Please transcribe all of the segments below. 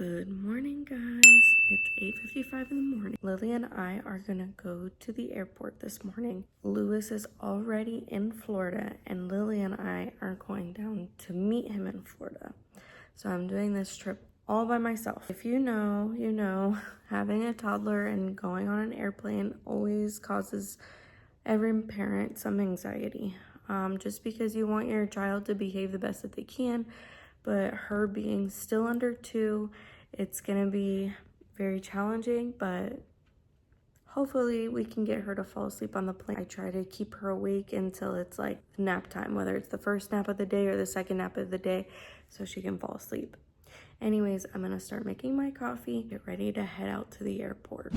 Good morning, guys. It's 8:55 in the morning. Lily and I are gonna go to the airport this morning. Lewis is already in Florida, and Lily and I are going down to meet him in Florida. So I'm doing this trip all by myself. If you know, you know, having a toddler and going on an airplane always causes every parent some anxiety. Just because you want your child to behave the best that they can, but her being still under 2, it's gonna be very challenging, but hopefully we can get her to fall asleep on the plane. I try to keep her awake until it's like nap time, whether it's the first nap of the day or the second nap of the day, so she can fall asleep. Anyways, I'm gonna start making my coffee, get ready to head out to the airport.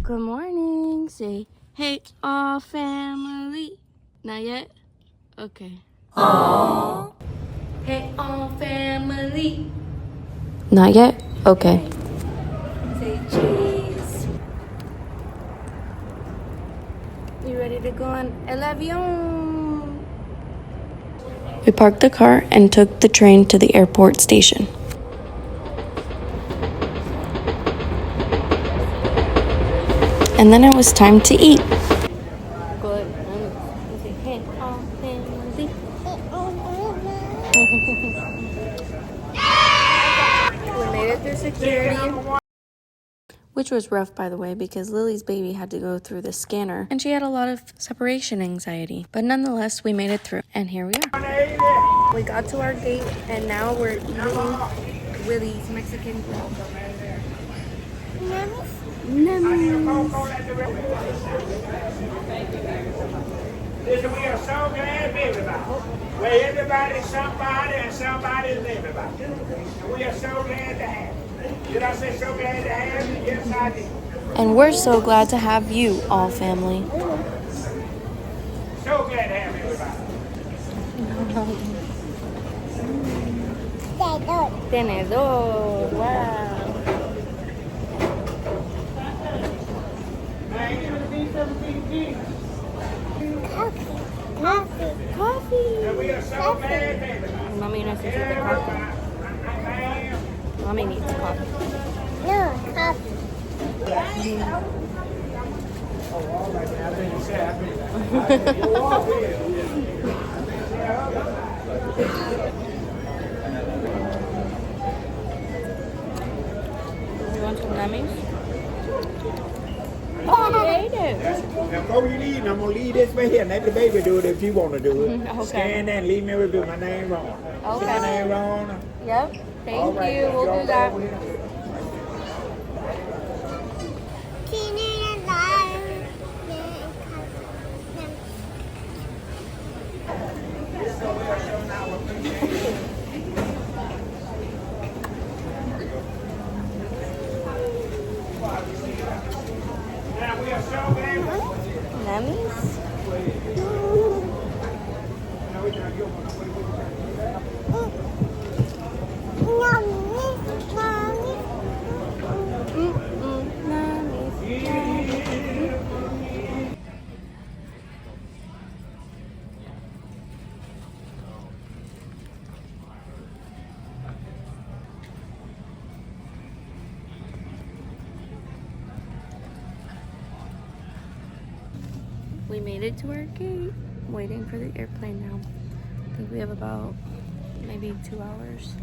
Good morning. Say, hey, all family. Not yet? Okay. Aww. Hey, all family. Not yet? Okay. Say cheese. You ready to go on el avión? We parked the car and took the train to the airport station. And then it was time to eat. Good. Hey, all family. We made it through security. Which was rough, by the way, because Lily's baby had to go through the scanner and she had a lot of separation anxiety. But nonetheless, we made it through. And here we are. We got to our gate and now we're eating Willie's Mexican food. Listen, we are so glad to be everybody. Where everybody's somebody and somebody's everybody. And we are so glad to have you. Did I say so glad to have you? Yes, I did. And we're so glad to have you, all family. So glad to have everybody. Tenedor. Wow. Coffee. And we are so glad to have everybody. Mommy necesita coffee. Mommy needs coffee. No, coffee. Oh, all right. I think you said happy. You walk in. You want some lemons? Before you leave, I'm going to leave this right here. Let the baby do it if you want to do it. Okay. Scan that and leave me with my name wrong. Okay. My name wrong. Yep. Thank All right, you. We'll do that. Now we are so glad. Lemons? We made it to our gate. Waiting for the airplane now. I think we have about maybe 2 hours.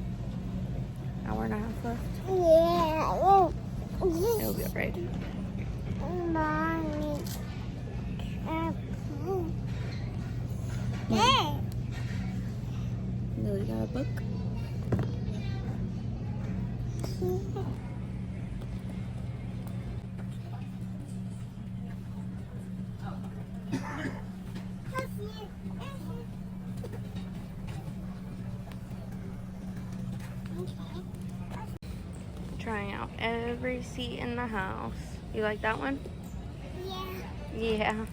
Hour and a half left. Yeah. It'll be alright. Mommy. Hey. Lily got a book. Trying out every seat in the house. You like that one? Yeah. Yeah.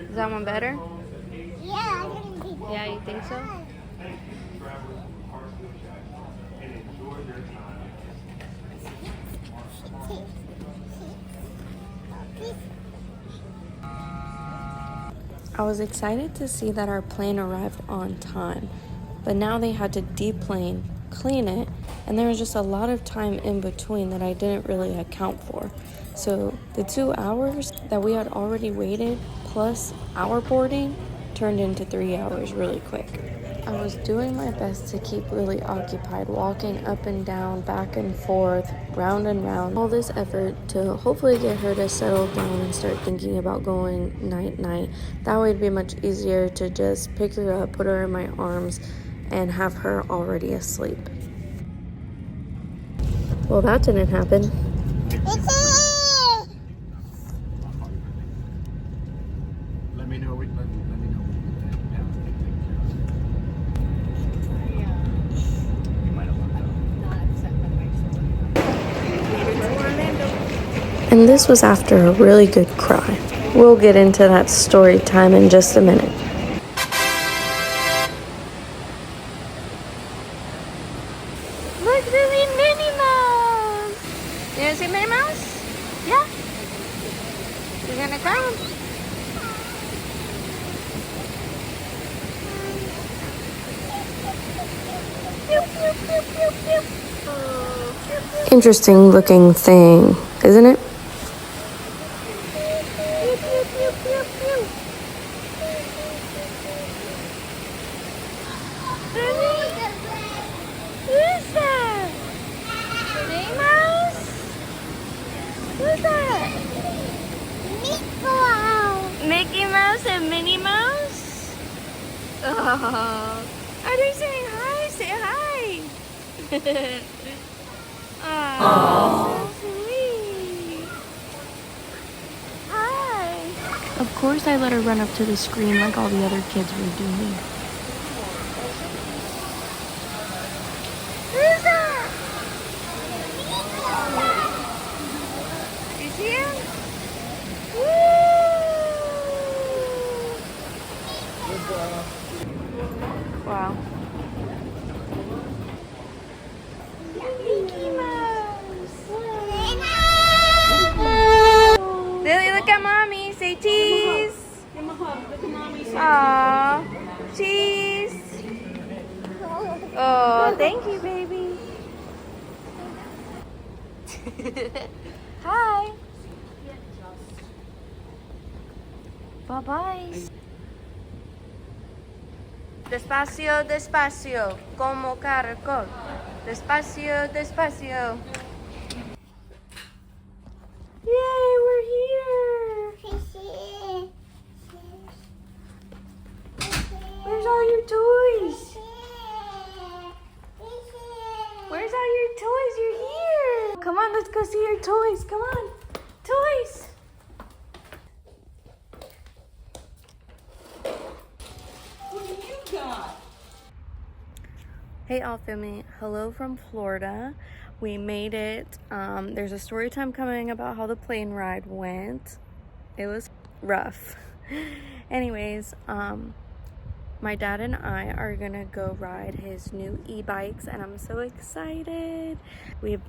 Is that one better? Yeah, I can be Yeah, you think so? I was excited to see that our plane arrived on time, but now they had to deplane, clean it, and there was just a lot of time in between that I didn't really account for. So the 2 hours that we had already waited, plus our boarding, turned into 3 hours really quick. I was doing my best to keep Lily occupied, walking up and down, back and forth, round and round. All this effort to hopefully get her to settle down and start thinking about going night-night. That way it'd be much easier to just pick her up, put her in my arms, and have her already asleep. Well, that didn't happen. Let me know. Let me know. And this was after a really good cry. We'll get into that story time in just a minute. Look, Lily, Minnie Mouse! You wanna see Minnie Mouse? Yeah? You're gonna come? Interesting looking thing, isn't it? Who's that? Minnie Mouse? Who's that? Mickey Mouse and Minnie Mouse? Oh, are they saying hi? Say hi. Oh, so sweet. Hi. Of course I let her run up to the screen like all the other kids were doing. Who's that? You see him? Woo! Wow. Mickey Mouse. Lily, look at mommy. Say cheese. Give him a hug. Look at mommy. Aww. Cheese. Oh, thank you, baby. Hi. Bye-bye. Despacio, despacio, como caracol. Despacio, despacio. Yay, we're here. Where's all your toys? Where's all your toys? You're here. Come on, let's go see your toys. Come on. Toys. What do you got? Hey, all family. Hello from Florida. We made it. There's a story time coming about how the plane ride went. It was rough. Anyways, my dad and I are gonna go ride his new e-bikes, and I'm so excited. We've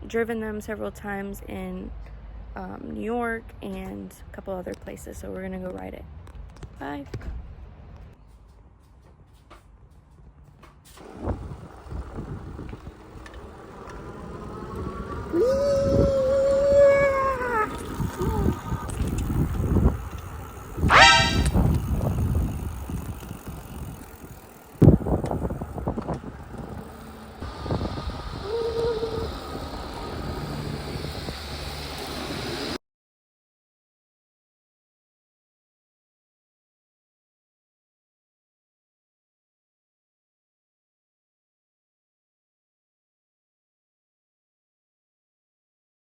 driven them several times in New York and a couple other places, so we're gonna go ride it. Bye.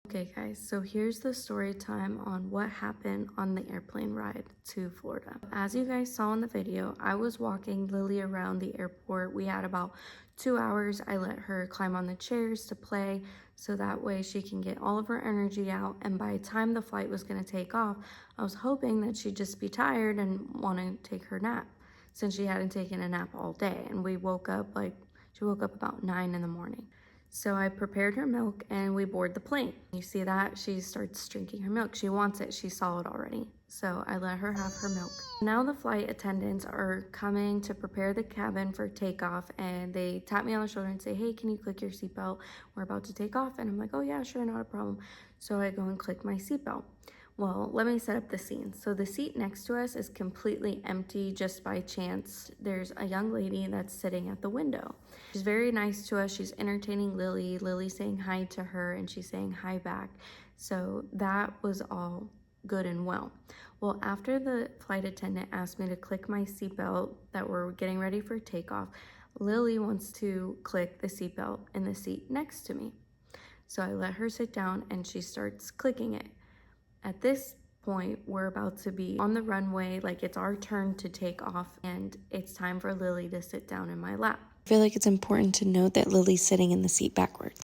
Okay guys, so here's the story time on what happened on the airplane ride to Florida. As you guys saw in the video, I was walking Lily around the airport. We had about 2 hours. I let her climb on the chairs to play so that way she can get all of her energy out, and by the time the flight was going to take off, I was hoping that she'd just be tired and want to take her nap since she hadn't taken a nap all day. And she woke up about 9 in the morning. So I prepared her milk and we board the plane. You see that? She starts drinking her milk. She wants it. She saw it already. So I let her have her milk. Now the flight attendants are coming to prepare the cabin for takeoff, and they tap me on the shoulder and say, hey, can you click your seatbelt? We're about to take off. And I'm like, oh yeah, sure, not a problem. So I go and click my seatbelt. Well, let me set up the scene. So the seat next to us is completely empty just by chance. There's a young lady that's sitting at the window. She's very nice to us. She's entertaining Lily. Lily's saying hi to her and she's saying hi back. So that was all good and well. Well, after the flight attendant asked me to click my seatbelt that we're getting ready for takeoff, Lily wants to click the seatbelt in the seat next to me. So I let her sit down and she starts clicking it. At this point, we're about to be on the runway, like it's our turn to take off, and it's time for Lily to sit down in my lap. I feel like it's important to note that Lily's sitting in the seat backwards.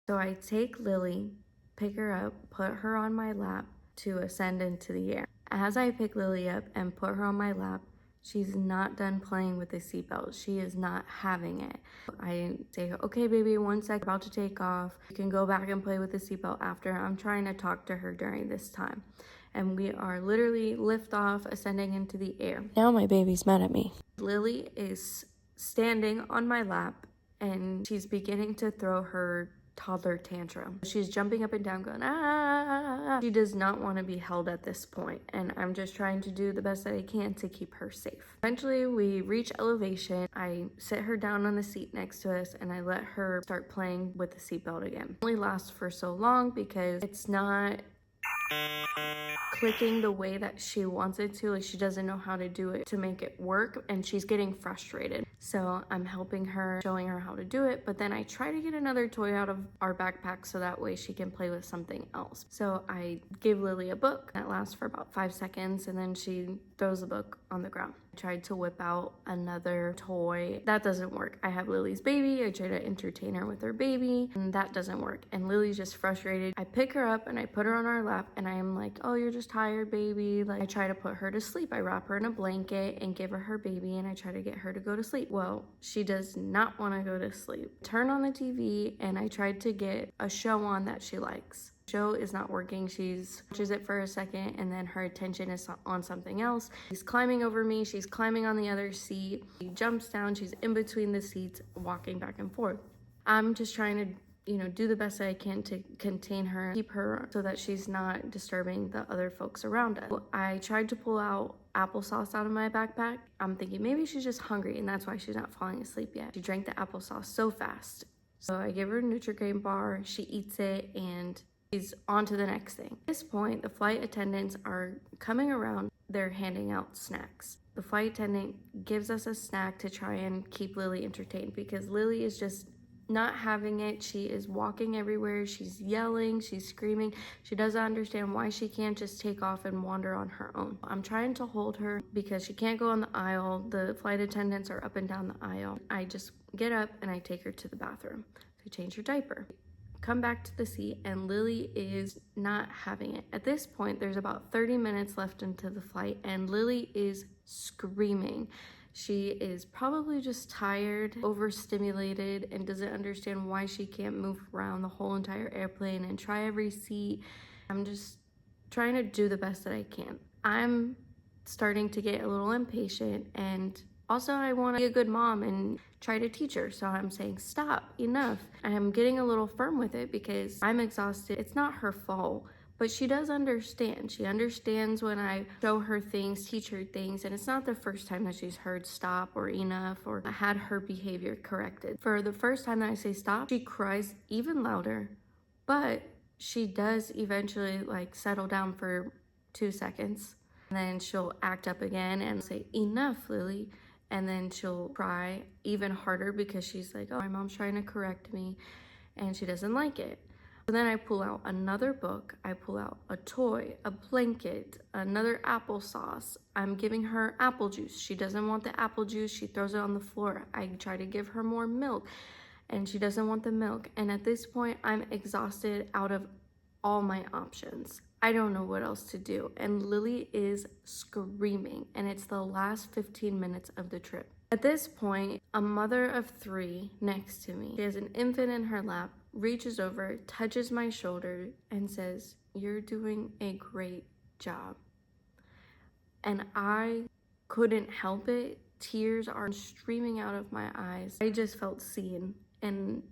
So I take Lily, pick her up, put her on my lap to ascend into the air. As I pick Lily up and put her on my lap, she's not done playing with the seatbelt. She is not having it. I say, okay, baby, 1 sec, about to take off. You can go back and play with the seatbelt after. I'm trying to talk to her during this time. And we are literally lift off, ascending into the air. Now my baby's mad at me. Lily is standing on my lap and she's beginning to throw her toddler tantrum. She's jumping up and down going, ah. She does not want to be held at this point, and I'm just trying to do the best that I can to keep her safe. Eventually we reach elevation. I sit her down on the seat next to us and I let her start playing with the seatbelt again. It only lasts for so long because it's not clicking the way that she wants it to. Like, she doesn't know how to do it to make it work, and she's getting frustrated. So I'm helping her, showing her how to do it, but then I try to get another toy out of our backpack so that way she can play with something else. So I give Lily a book that lasts for about 5 seconds, and then she throws the book on the ground. I tried to whip out another toy. That doesn't work. I have Lily's baby. I try to entertain her with her baby, and that doesn't work. And Lily's just frustrated. I pick her up and I put her on our lap, and I am like, oh, you're just tired, baby. Like, I try to put her to sleep. I wrap her in a blanket and give her baby, and I try to get her to go to sleep. Well, she does not want to go to sleep. Turn on the TV, and I tried to get a show on that she likes. Show is not working. She watches it for a second and then her attention is on something else. She's climbing over me. She's climbing on the other seat. She jumps down. She's in between the seats, walking back and forth. I'm just trying to do the best I can to contain her, keep her so that she's not disturbing the other folks around us. I tried to pull out applesauce out of my backpack. I'm thinking maybe she's just hungry and that's why she's not falling asleep yet. She drank the applesauce so fast. So I give her a Nutri-Grain bar. She eats it and she's on to the next thing. At this point, the flight attendants are coming around. They're handing out snacks. The flight attendant gives us a snack to try and keep Lily entertained because Lily is just not having it. She is walking everywhere. She's yelling, she's screaming. She doesn't understand why she can't just take off and wander on her own. I'm trying to hold her because she can't go on the aisle. The flight attendants are up and down the aisle. I just get up and I take her to the bathroom to change her diaper. Come back to the seat and Lily is not having it. At this point, there's about 30 minutes left into the flight and Lily is screaming. She is probably just tired, overstimulated, and doesn't understand why she can't move around the whole entire airplane and try every seat. I'm just trying to do the best that I can. I'm starting to get a little impatient, and also I want to be a good mom and try to teach her. So I'm saying, stop, enough. I'm getting a little firm with it because I'm exhausted. It's not her fault. But she does understand. She understands when I show her things, teach her things, and it's not the first time that she's heard stop or enough or had her behavior corrected. For the first time that I say stop, she cries even louder, but she does eventually settle down for 2 seconds. And then she'll act up again and say, enough, Lily. And then she'll cry even harder because she's like, oh, my mom's trying to correct me, and she doesn't like it. So then I pull out another book, I pull out a toy, a blanket, another applesauce. I'm giving her apple juice. She doesn't want the apple juice. She throws it on the floor. I try to give her more milk and she doesn't want the milk. And at this point, I'm exhausted out of all my options. I don't know what else to do. And Lily is screaming and it's the last 15 minutes of the trip. At this point, a mother of 3 next to me, she has an infant in her lap, reaches over, touches my shoulder and says, "You're doing a great job." And I couldn't help it. Tears are streaming out of my eyes. I just felt seen and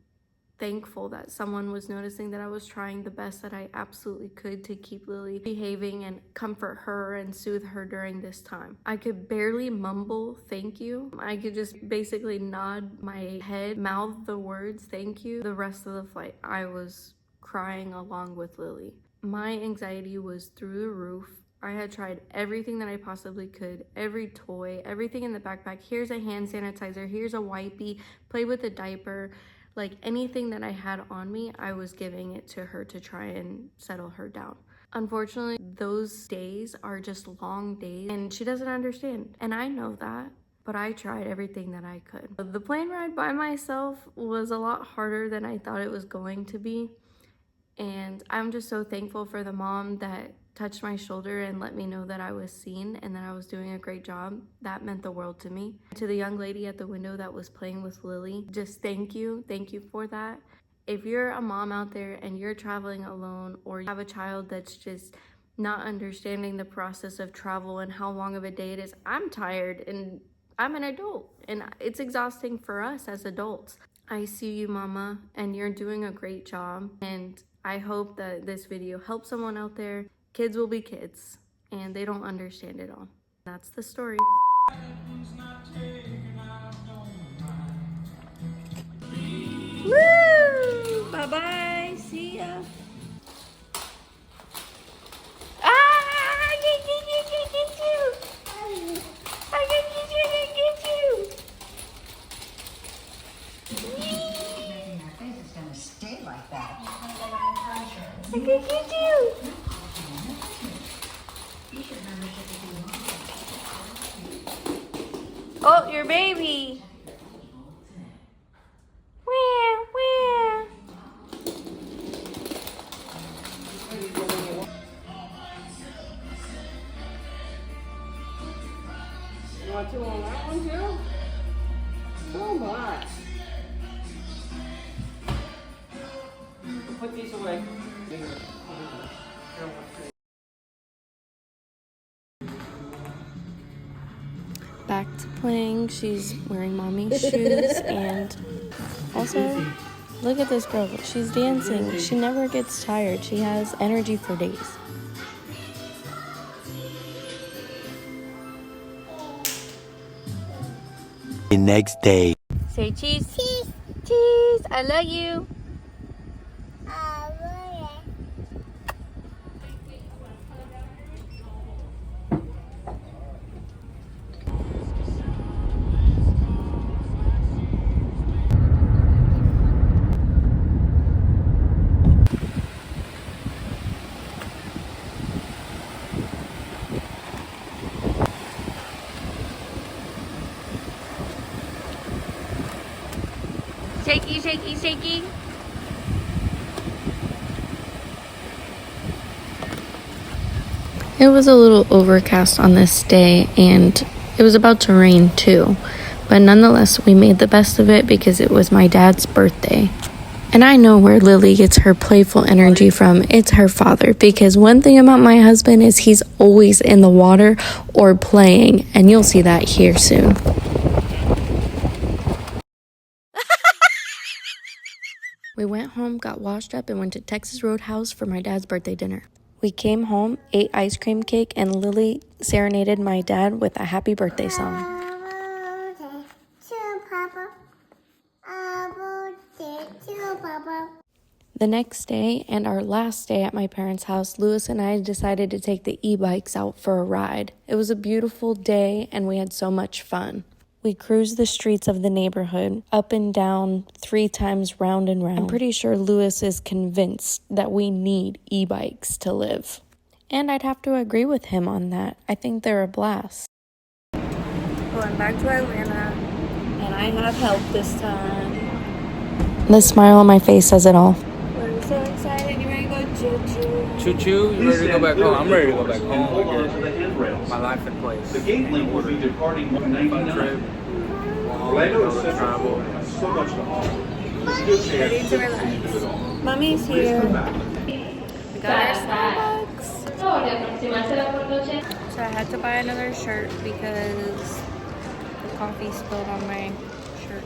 thankful that someone was noticing that I was trying the best that I absolutely could to keep Lily behaving and comfort her and soothe her during this time. I could barely mumble thank you. I could just basically nod my head, mouth the words thank you. The rest of the flight, I was crying along with Lily. My anxiety was through the roof. I had tried everything that I possibly could, every toy, everything in the backpack. Here's a hand sanitizer, here's a wipey, play with a diaper. Like anything that I had on me, I was giving it to her to try and settle her down. Unfortunately, those days are just long days and she doesn't understand. And I know that, but I tried everything that I could. The plane ride by myself was a lot harder than I thought it was going to be. And I'm just so thankful for the mom that touched my shoulder and let me know that I was seen and that I was doing a great job. That meant the world to me. To the young lady at the window that was playing with Lily, just thank you for that. If you're a mom out there and you're traveling alone or you have a child that's just not understanding the process of travel and how long of a day it is, I'm tired and I'm an adult and it's exhausting for us as adults. I see you, mama, and you're doing a great job. And I hope that this video helps someone out there. Kids will be kids and they don't understand it all. That's the story. Woo! Bye-bye. See ya. Ah! I get you. I get you. It's gonna stay like that. I get you. Oh, your baby. Where? You want 2 on that one too? So much. Put these away. Back to playing. She's wearing mommy's shoes and also look at this girl. She's dancing. She never gets tired. She has energy for days. The next day. Say cheese. Cheese. I love you. Shaky. It was a little overcast on this day and it was about to rain too. But nonetheless, we made the best of it because it was my dad's birthday. And I know where Lily gets her playful energy from. It's her father. Because one thing about my husband is he's always in the water or playing. And you'll see that here soon. We went home, got washed up, and went to Texas Roadhouse for my dad's birthday dinner. We came home, ate ice cream cake, and Lily serenaded my dad with a happy birthday song. The next day, and our last day at my parents' house, Lewis and I decided to take the e-bikes out for a ride. It was a beautiful day, and we had so much fun. We cruised the streets of the neighborhood, up and down, 3 times round and round. I'm pretty sure Lewis is convinced that we need e-bikes to live. And I'd have to agree with him on that. I think they're a blast. Going back to Atlanta, and I have help this time. The smile on my face says it all. We're so excited. You ready to go choo-choo? Choo-choo, you ready to go back home? I'm ready to go back home. My life in place. The gate link will be departing 199. Orlando is travel and so much to offer. Ready to relax. Mommy's here. We got our Starbucks. So I had to buy another shirt because the coffee spilled on my shirt.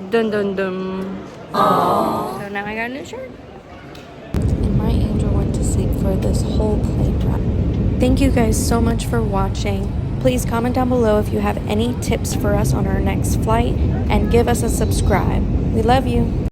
Dun dun dun. Aww. So now I got a new shirt. And my angel went to sleep for this whole plane ride. Thank you guys so much for watching. Please comment down below if you have any tips for us on our next flight and give us a subscribe. We love you.